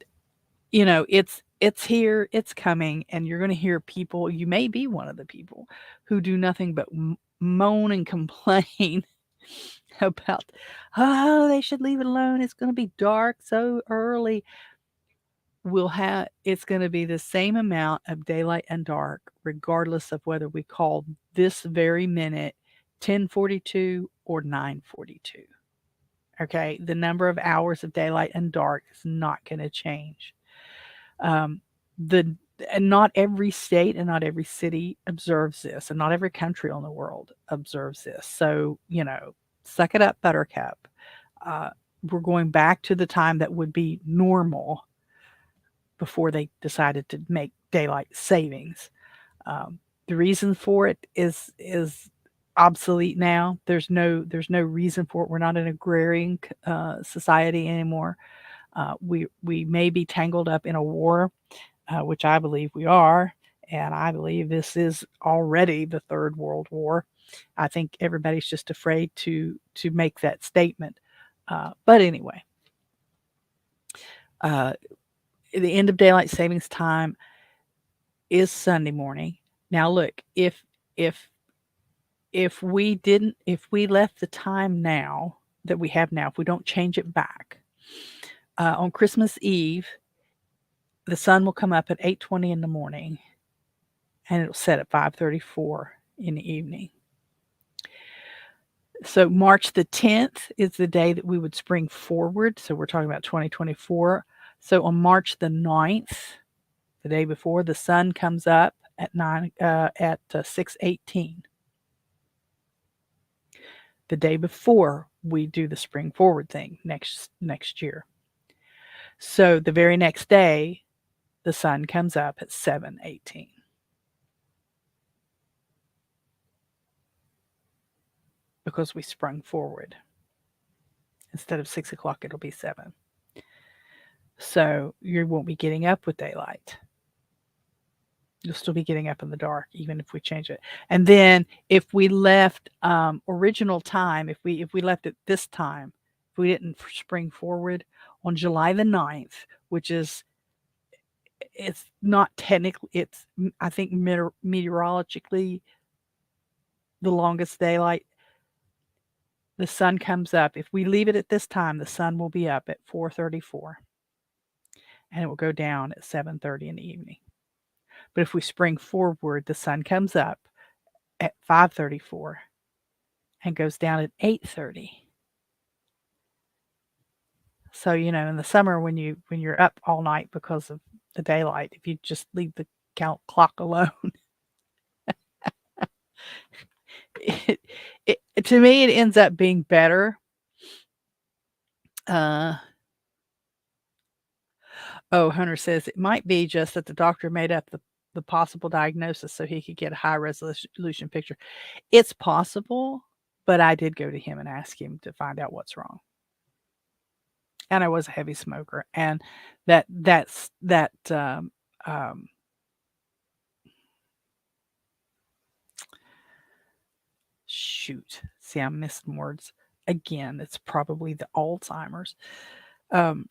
it's here, it's coming, and you're going to hear people. You may be one of the people who do nothing but moan and complain about, oh, they should leave it alone. It's going to be dark so early. It's going to be the same amount of daylight and dark, regardless of whether we call this very minute 10:42 or 9:42. Okay, the number of hours of daylight and dark is not going to change. The and not every state and not every city observes this, and not every country in the world observes this. So suck it up, Buttercup. We're going back to the time that would be normal before they decided to make daylight savings. The reason for it is obsolete now. There's no reason for it. We're not an agrarian society anymore. We may be tangled up in a war, which I believe we are, and I believe this is already the Third World War. I think everybody's just afraid to make that statement. But anyway, the end of daylight savings time is Sunday morning. Now look, if we left the time now that we have now, if we don't change it back, on Christmas Eve, the sun will come up at 8:20 in the morning, and it'll set at 5:34 in the evening. So March the 10th is the day that we would spring forward. So we're talking about 2024. So on March the 9th, the day before, the sun comes up at 6:18. The day before we do the spring forward thing next year. So the very next day, the sun comes up at 7:18. Because we sprung forward. Instead of 6:00, it'll be 7. So you won't be getting up with daylight. You'll still be getting up in the dark, even if we change it. And then if we left original time, if we left it this time, if we didn't spring forward on July the 9th, which is, it's not technically, it's, I think, meteorologically the longest daylight, the sun comes up. If we leave it at this time, the sun will be up at 4:34, and it will go down at 7:30 in the evening. But if we spring forward, the sun comes up at 5:34 and goes down at 8:30. So, in the summer when you're up all night because of the daylight, if you just leave the clock alone, to me, it ends up being better. Hunter says it might be just that the doctor made up the possible diagnosis so he could get a high resolution picture. It's possible, but I did go to him and ask him to find out what's wrong. and I was a heavy smoker, and that um, shoot. See, I'm missing words again. It's probably the Alzheimer's. Um,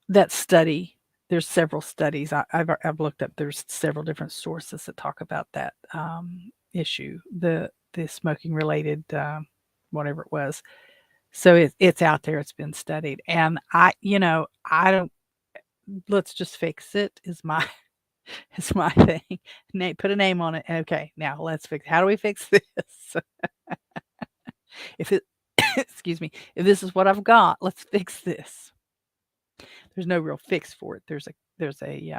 that study. There's several studies I've looked up. There's several different sources that talk about that issue, the smoking related whatever it was. So it's out there. It's been studied, and I don't. Let's just fix it. Is my is my thing. Put a name on it. Okay, now let's fix. How do we fix this? If it, excuse me, if this is what I've got, let's fix this. There's no real fix for it. There's a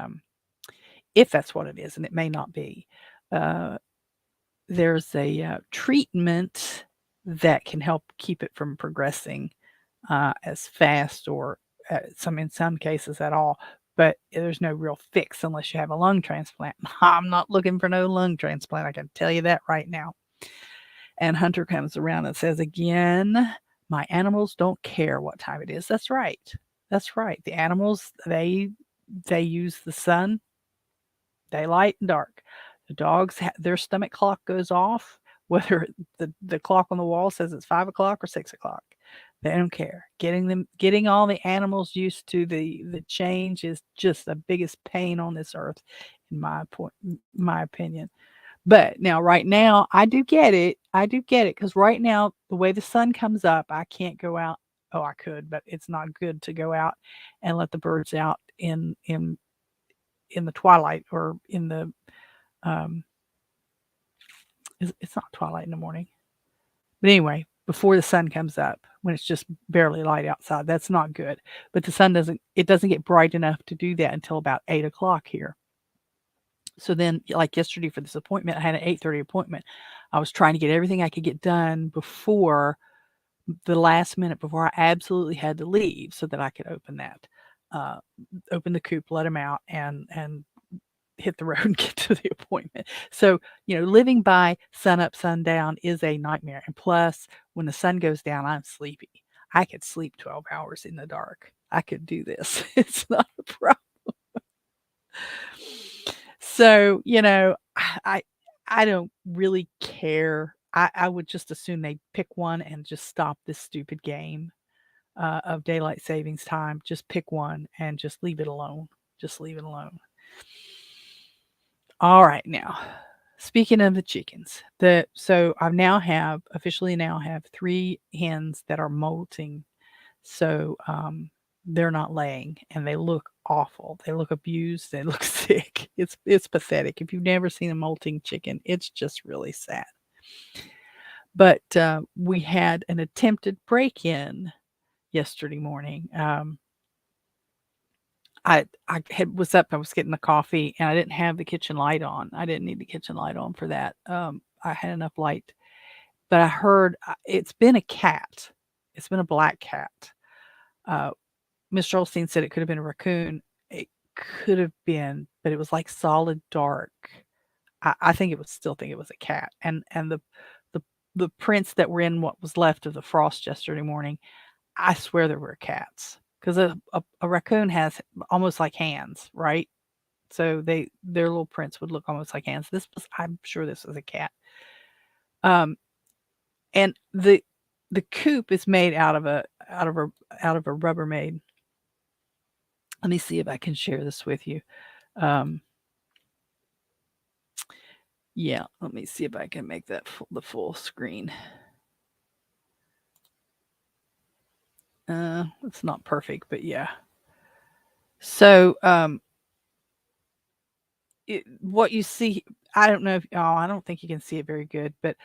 if that's what it is, and it may not be. Uh, there's a treatment that can help keep it from progressing as fast or in some cases at all. But there's no real fix unless you have a lung transplant. I'm not looking for no lung transplant. I can tell you that right now. And Hunter comes around and says again, my animals don't care what time it is. That's right. That's right. The animals, they use the sun, daylight and dark. The dogs, their stomach clock goes off, whether the clock on the wall says it's 5 o'clock or 6 o'clock. They don't care. Getting all the animals used to the change is just the biggest pain on this earth, in my opinion. But now, right now, I do get it. I do get it because right now, the way the sun comes up, I can't go out. Oh, I could, but it's not good to go out and let the birds out in the twilight or in the um. It's not twilight in the morning, but anyway, before the sun comes up, when it's just barely light outside, that's not good. But the sun doesn't get bright enough to do that until about 8 o'clock here. So then, like yesterday for this appointment, I had an 8:30 appointment. I was trying to get everything I could get done before the last minute, before I absolutely had to leave, so that I could uh, open the coop, let them out, and hit the road and get to the appointment. So, living by sun up, sundown is a nightmare. And plus, when the sun goes down, I'm sleepy. I could sleep 12 hours in the dark. I could do this. It's not a problem. So, I I don't really care. I would just assume they pick one and just stop this stupid game of daylight savings time. Just pick one and just leave it alone. Just leave it alone. All right, now speaking of the chickens, so I officially now have 3 hens that are molting. So they're not laying, and they look awful. They look abused. They look sick. It's pathetic. If you've never seen a molting chicken, it's just really sad. But we had an attempted break-in yesterday morning. Was up. I was getting the coffee, and I didn't have the kitchen light on. I didn't need the kitchen light on for that. I had enough light, but I heard it's been a cat. It's been a black cat. Uh, Mr. Holstein said it could have been a raccoon. It could have been, but it was like solid dark. I think it would still think it was a cat. And the the prints that were in what was left of the frost yesterday morning, I swear there were cats. Because a raccoon has almost like hands, right? So their little prints would look almost like hands. I'm sure this was a cat. Um, and the coop is made out of a Rubbermaid. Let me see if I can share this with you. Yeah, let me see if I can make that the full screen. It's not perfect, but yeah. So, what you see, I don't know I don't think you can see it very good, but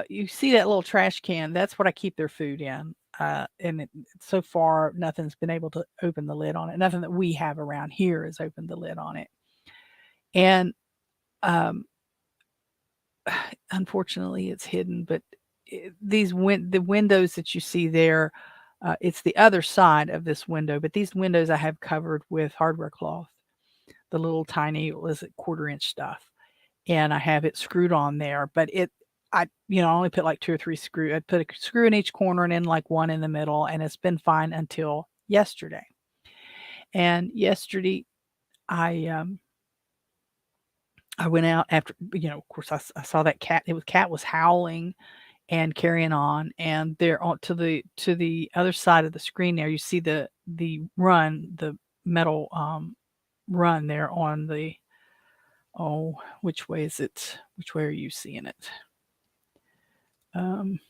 you see that little trash can. That's what I keep their food in. And so far, nothing's been able to open the lid on it. Nothing that we have around here has opened the lid on it. And um, unfortunately, it's hidden. But the windows that you see there, it's the other side of this window. But these windows I have covered with hardware cloth, the little tiny, 1/4 inch stuff, and I have it screwed on there. But I only put like 2 or 3 screws. I'd put a screw in each corner and then like one in the middle, and it's been fine until yesterday. And yesterday, I um I went out after, of course, I saw that cat. Cat was howling and carrying on, and there on to the other side of the screen there, you see the metal run there on the, oh, which way is it? Which way are you seeing it? Um,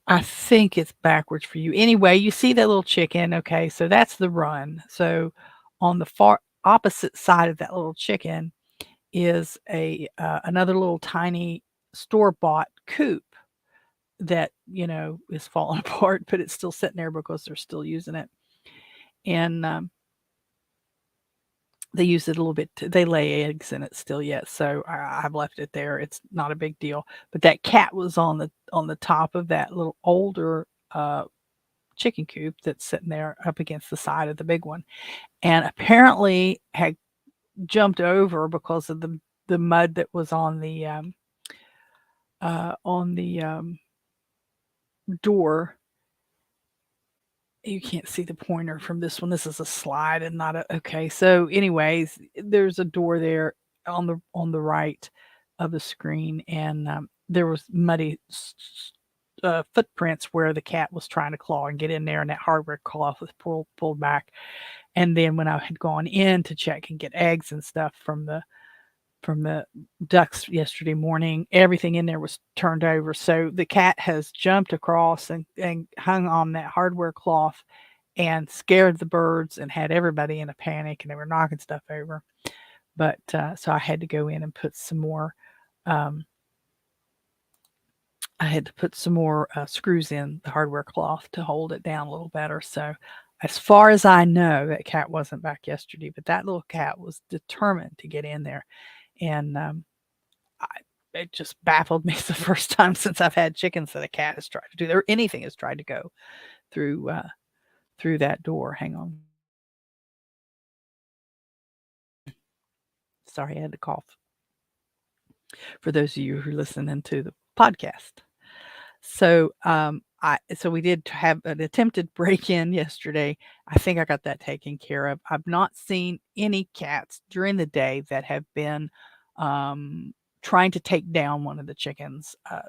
I think it's backwards for you. Anyway, you see that little chicken. Okay, so that's the run. So on the far opposite side of that little chicken is a another little tiny store bought coop that is falling apart, but it's still sitting there because they're still using it, and they use it a little bit. They lay eggs in it still yet, so I've left it there. It's not a big deal. But that cat was on the top of that little older chicken coop that's sitting there up against the side of the big one, and apparently had jumped over because of the mud that was on the door. You can't see the pointer from this one. This is a slide and not a, okay. So anyways, there's a door there on the right of the screen, and there was muddy footprints where the cat was trying to claw and get in there, and that hardware cloth was pulled back. And then when I had gone in to check and get eggs and stuff from the ducks yesterday morning, everything in there was turned over. So the cat has jumped across and hung on that hardware cloth and scared the birds and had everybody in a panic, and they were knocking stuff over. But so I had to go in and put some more. Um, I had to put some more screws in the hardware cloth to hold it down a little better. So, as far as I know, that cat wasn't back yesterday, but that little cat was determined to get in there. And I, it just baffled me. It's the first time since I've had chickens that a cat has tried to do, or anything has tried to go through through that door. Hang on. Sorry, I had to cough. For those of you who are listening to the podcast. So we did have an attempted break-in yesterday. I think I got that taken care of. I've not seen any cats during the day that have been trying to take down one of the chickens. I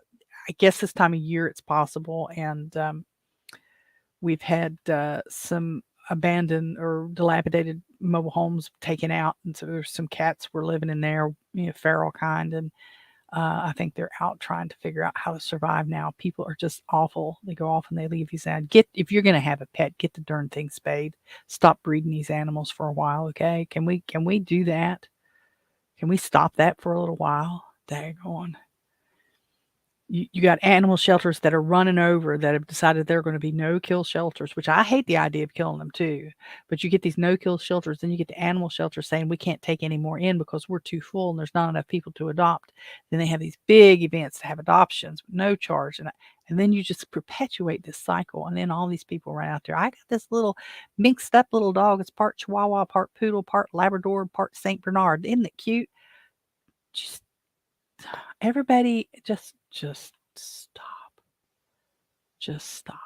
guess this time of year it's possible, and we've had some abandoned or dilapidated mobile homes taken out, and so there's some cats were living in there, feral kind, and I think they're out trying to figure out how to survive now. People are just awful. They go off and they leave these animals. If you're going to have a pet, get the darn thing spayed. Stop breeding these animals for a while, okay? Can we do that? Can we stop that for a little while? Daggone. You got animal shelters that are running over that have decided they're going to be no-kill shelters, which I hate the idea of killing them too. But you get these no-kill shelters, then you get the animal shelters saying we can't take any more in because we're too full and there's not enough people to adopt. Then they have these big events to have adoptions with no charge, and then you just perpetuate this cycle. And then all these people run out there. I got this little mixed up little dog. It's part Chihuahua, part Poodle, part Labrador, part Saint Bernard. Isn't it cute? Just everybody just stop. Just stop.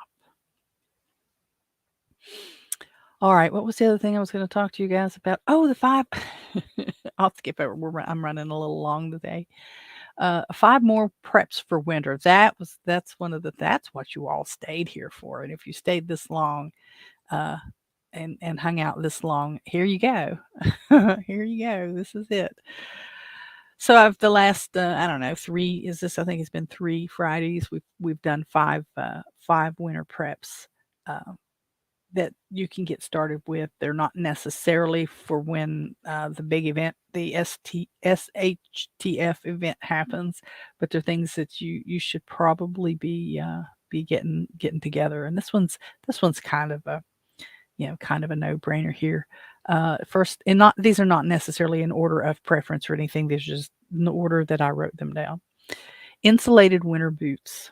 All right, what was the other thing I was going to talk to you guys about? Oh, the 5 I'll skip over. I'm running a little long today. 5 more preps for winter. That's what you all stayed here for. And if you stayed this long, uh, and hung out this long, here you go. Here you go. This is it. So I've the last I don't know 3 is this I think it's been 3 Fridays we've done 5 winter preps uh, that you can get started with. They're not necessarily for when the big event, the SHTF event happens, but they're things that you should probably be getting together. And this one's kind of a kind of a no-brainer here. First, and not these are not necessarily in order of preference or anything. These are just in the order that I wrote them down. Insulated winter boots.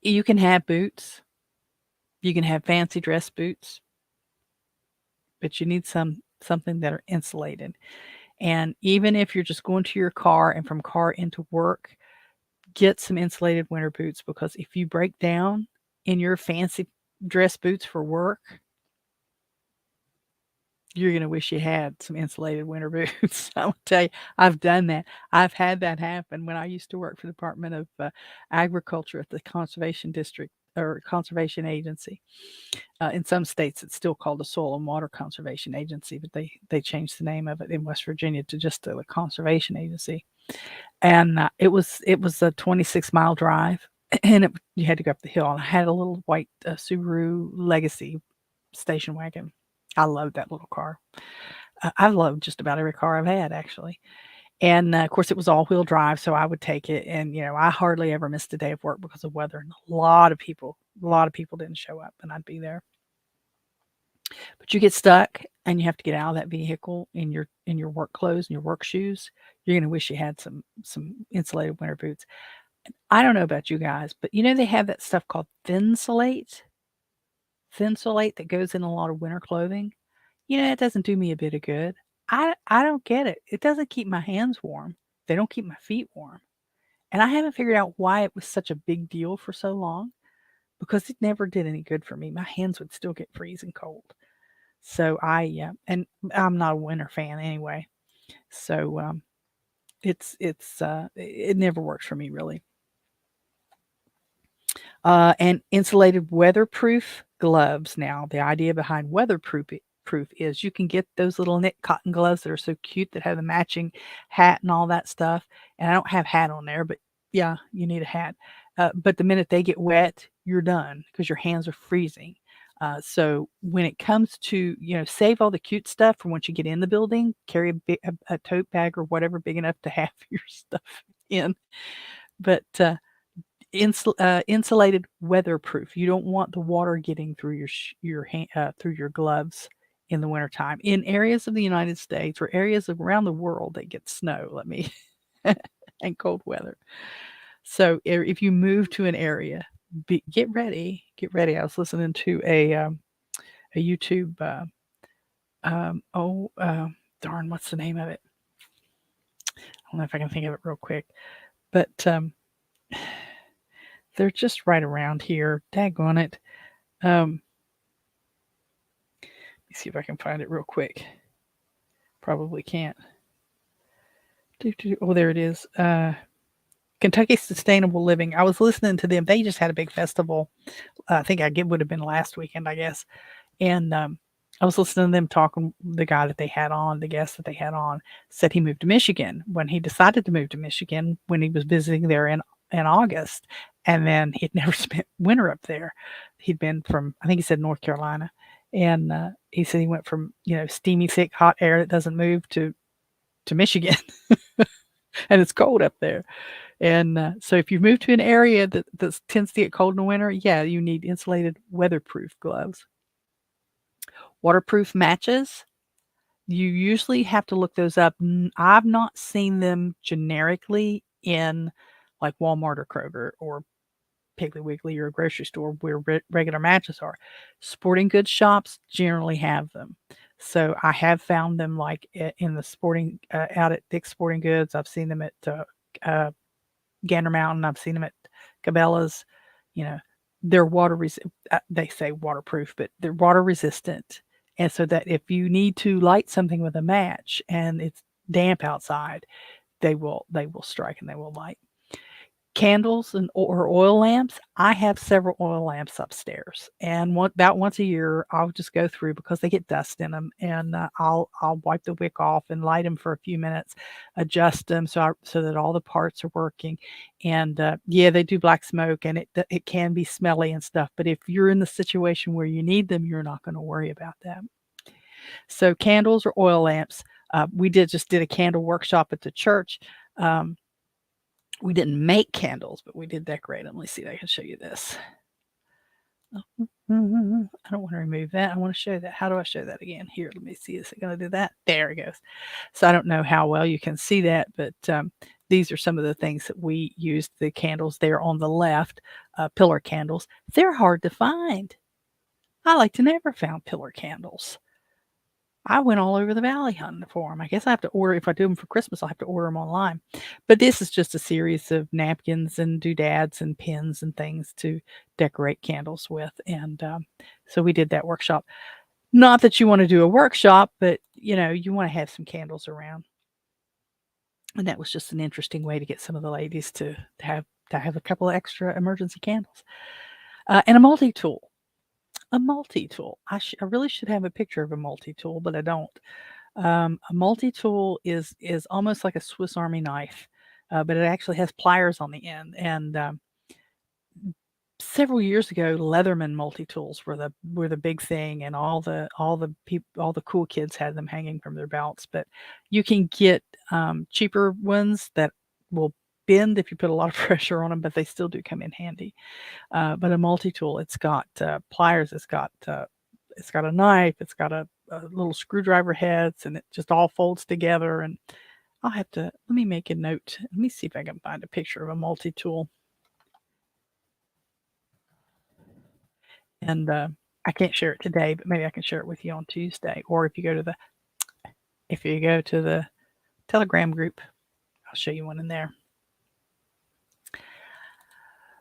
You can have boots. You can have fancy dress boots, but you need something that are insulated. And even if you're just going to your car and from car into work, get some insulated winter boots, because if you break down in your fancy dress boots for work, you're going to wish you had some insulated winter boots. I will tell you, I've done that. I've had that happen when I used to work for the Department of Agriculture at the Conservation District or Conservation Agency. In some states, it's still called the Soil and Water Conservation Agency, but they changed the name of it in West Virginia to just the Conservation Agency. And it was a 26-mile drive, and you had to go up the hill. And I had a little white Subaru Legacy station wagon. I loved that little car. I loved just about every car I've had, actually. And of course, it was all-wheel drive, so I would take it. And I hardly ever missed a day of work because of weather. And a lot of people didn't show up, and I'd be there. But you get stuck, and you have to get out of that vehicle in your work clothes and your work shoes. You're gonna wish you had some insulated winter boots. I don't know about you guys, but they have that stuff called Thinsulate that goes in a lot of winter clothing. It doesn't do me a bit of good. I don't get it. It doesn't keep my hands warm. They don't keep my feet warm. And I haven't figured out why it was such a big deal for so long, because it never did any good for me. My hands would still get freezing cold. So and I'm not a winter fan anyway. So it never works for me, really. And insulated weatherproof gloves. Now, the idea behind weatherproof is you can get those little knit cotton gloves that are so cute that have the matching hat and all that stuff. And I don't have hat on there, but yeah, you need a hat. But the minute they get wet, you're done because your hands are freezing. So when it comes to, save all the cute stuff for once you get in the building, carry a tote bag or whatever big enough to have your stuff in. But insulated weatherproof. You don't want the water getting through through your gloves in the wintertime. In areas of the United States or areas around the world that get snow, and cold weather. So if you move to an area, get ready. Get ready. I was listening to a YouTube. Darn, what's the name of it? I don't know if I can think of it real quick, but they're just right around here. Daggone it. Let me see if I can find it real quick. Probably can't. Oh, there it is. Kentucky Sustainable Living. I was listening to them. They just had a big festival. I think it would have been last weekend, I guess. And I was listening to them talking. The guy that they had on, the guest that they had on, said he moved to Michigan. When he decided to move to Michigan, when he was visiting there in August, and then he'd never spent winter up there. He'd been from, I think he said, North Carolina, and he said he went from steamy, thick, hot air that doesn't move to Michigan, and it's cold up there. And so if you move to an area that tends to get cold in the winter, yeah, you need insulated weatherproof gloves. Waterproof matches. You usually have to look those up. I've not seen them generically in like Walmart or Kroger or Piggly Wiggly or a grocery store where regular matches are. Sporting goods shops generally have them. So I have found them like in the sporting out at Dick's Sporting Goods. I've seen them at Gander Mountain. I've seen them at Cabela's. They're they say waterproof, but they're water resistant. And so that if you need to light something with a match and it's damp outside, they will strike and they will light. Candles or oil lamps. I have several oil lamps upstairs, and about once a year I'll just go through because they get dust in them, and I'll wipe the wick off and light them for a few minutes, adjust them so that all the parts are working. And yeah, they do black smoke, and it can be smelly and stuff. But if you're in the situation where you need them, you're not going to worry about that. So candles or oil lamps. We just did a candle workshop at the church. We didn't make candles, but we did decorate them. Let me see if I can show you this. I don't want to remove that. I want to show that. How do I show that again? Here, let me see. Is it going to do that? There it goes. So I don't know how well you can see that, but these are some of the things that we used. The candles there on the left, pillar candles. They're hard to find. I like to never found pillar candles. I went all over the valley hunting for them. I guess I have to order, if I do them for Christmas, I'll have to order them online. But this is just a series of napkins and doodads and pins and things to decorate candles with. And so we did that workshop. Not that you want to do a workshop, but you want to have some candles around. And that was just an interesting way to get some of the ladies to have a couple of extra emergency candles. And a multi-tool. A multi-tool. I really should have a picture of a multi-tool, but I don't. A multi-tool is almost like a Swiss Army knife, but it actually has pliers on the end. And several years ago, Leatherman multi-tools were the big thing, and all the cool kids had them hanging from their belts. But you can get cheaper ones that will bend if you put a lot of pressure on them, but they still do come in handy. But a multi-tool, it's got pliers, it's got a knife, it's got a little screwdriver heads, and it just all folds together. And I'll have to, let me make a note. Let me see if I can find a picture of a multi-tool. And I can't share it today, but maybe I can share it with you on Tuesday. Or if you go to the Telegram group, I'll show you one in there.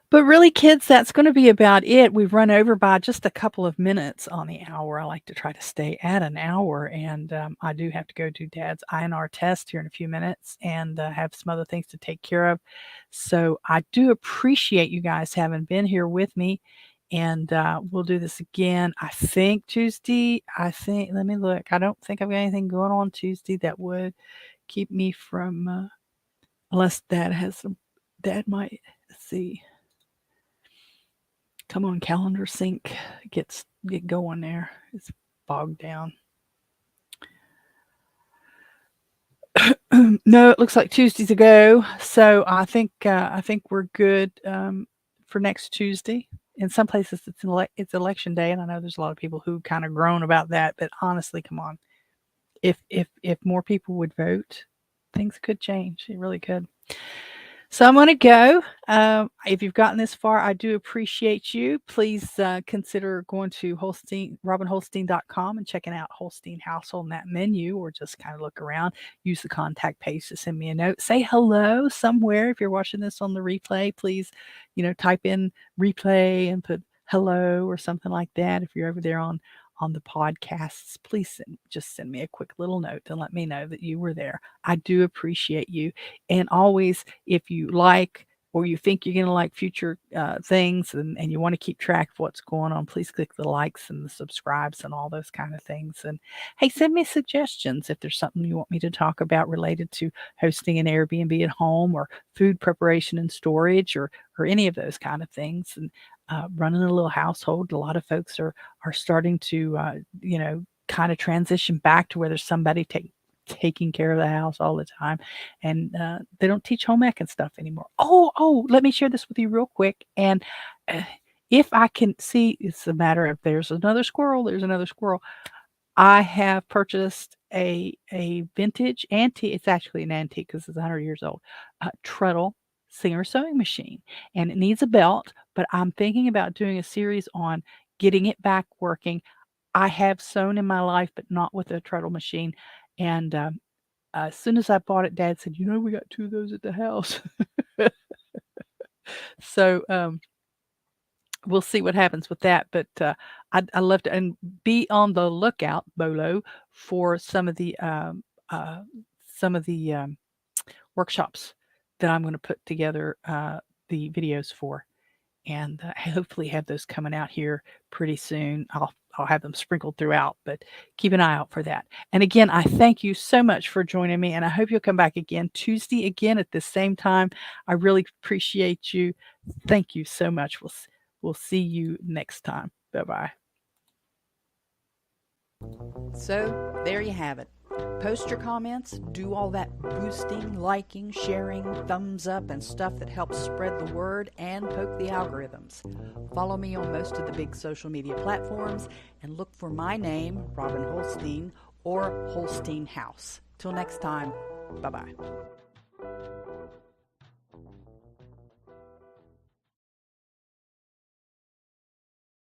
But really, kids, that's going to be about it. We've run over by just a couple of minutes on the hour. I like to try to stay at an hour, and I do have to go do Dad's INR test here in a few minutes and have some other things to take care of. So I do appreciate you guys having been here with me, and we'll do this again. I think Tuesday. Let me look. I don't think I've got anything going on Tuesday that would keep me from, unless Dad has some. Dad might. Let's see. Come on, calendar sync. Get going there. It's bogged down. No, it looks like Tuesday's a go. So I think we're good for next Tuesday. In some places it's election day, and I know there's a lot of people who kind of groan about that. But honestly, come on, if more people would vote, things could change. It really could. So I'm going to go. If you've gotten this far, I do appreciate you. Please consider going to robinholstein.com and checking out Holstein Household in that menu, or just kind of look around. Use the contact page to send me a note. Say hello somewhere. If you're watching this on the replay, please, type in replay and put hello or something like that. If you're over there on the podcasts, please just send me a quick little note and let me know that you were there. I do appreciate you. And always, if you like or you think you're going to like future things and you want to keep track of what's going on, please click the likes and the subscribes and all those kind of things. And hey, send me suggestions if there's something you want me to talk about related to hosting an Airbnb at home, or food preparation and storage, or any of those kind of things. And running a little household, a lot of folks are starting to kind of transition back to where there's somebody taking care of the house all the time, and they don't teach home ec and stuff anymore. Oh, let me share this with you real quick. And if I can see, it's a matter of there's another squirrel. I have purchased a vintage antique. It's actually an antique because it's 100 years old. Treadle Singer sewing machine, and it needs a belt, but I'm thinking about doing a series on getting it back working. I have sewn in my life, but not with a treadle machine. And as soon as I bought it, Dad said, we got 2 of those at the house. So we'll see what happens with that. But I love to, and be on the lookout, Bolo, for some of the workshops that I'm going to put together the videos for, and hopefully have those coming out here pretty soon. I'll have them sprinkled throughout, but keep an eye out for that. And again, I thank you so much for joining me, and I hope you'll come back again Tuesday again at the same time. I really appreciate you. Thank you so much. We'll see you next time. Bye-bye. So there you have it. Post your comments, do all that boosting, liking, sharing, thumbs up, and stuff that helps spread the word and poke the algorithms. Follow me on most of the big social media platforms, and look for my name, Robin Holstein, or Holstein House. Till next time, bye-bye.